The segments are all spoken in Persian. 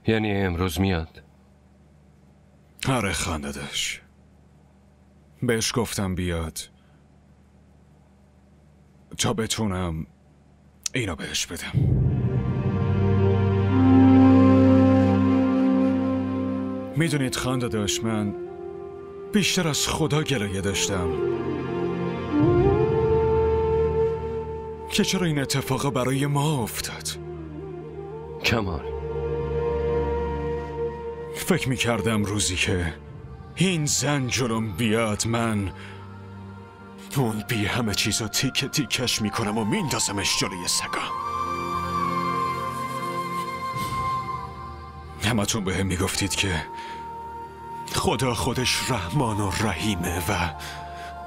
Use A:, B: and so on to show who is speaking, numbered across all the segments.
A: یعنی امروز میاد؟
B: آره خانداداش، بهش گفتم بیاد تا بتونم اینو بهش بدم. میدونید خانداداش، من بیشتر از خدا گلایه داشتم که چرا این اتفاق برای ما افتاد.
A: کمال،
B: فکر میکردم روزی که این زن جلوم بیاد من اون بی همه چیزا تیکه تیکش میکنم و میندازمش جلوی سگا. همتون به هم میگفتید که خدا خودش رحمان و رحیمه و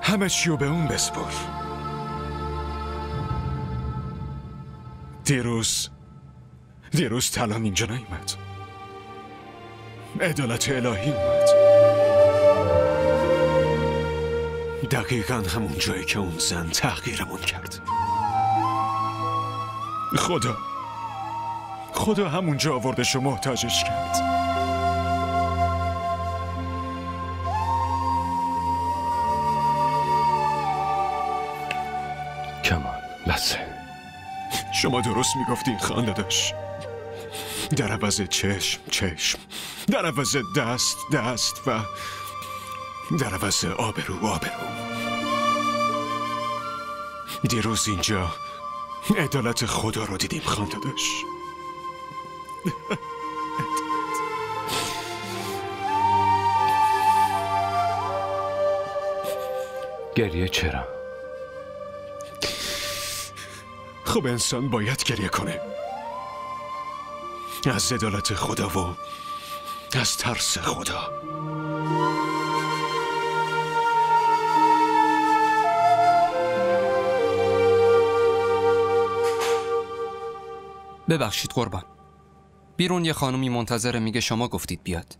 B: همه چیو به اون بسپر. دیروز تلان اینجا نیومد، عدالت الهی اومد. دقیقا همون جایی که اون زن تحقیرمون کرد. خدا همونجا آوردش و محتاجش کرد.
A: کمال بسه.
B: شما درست میگفتین خانداداش. در عوض چشم، در عوض دست و در عوض آبرو. دیروز اینجا عدالت خدا رو دیدیم خانداداش.
A: گریه چرا؟
B: خب انسان باید گریه کنه، از عدالت خدا و از ترس خدا.
C: ببخشید قربان، بیرون یه خانومی منتظره، میگه شما گفتید بیاد.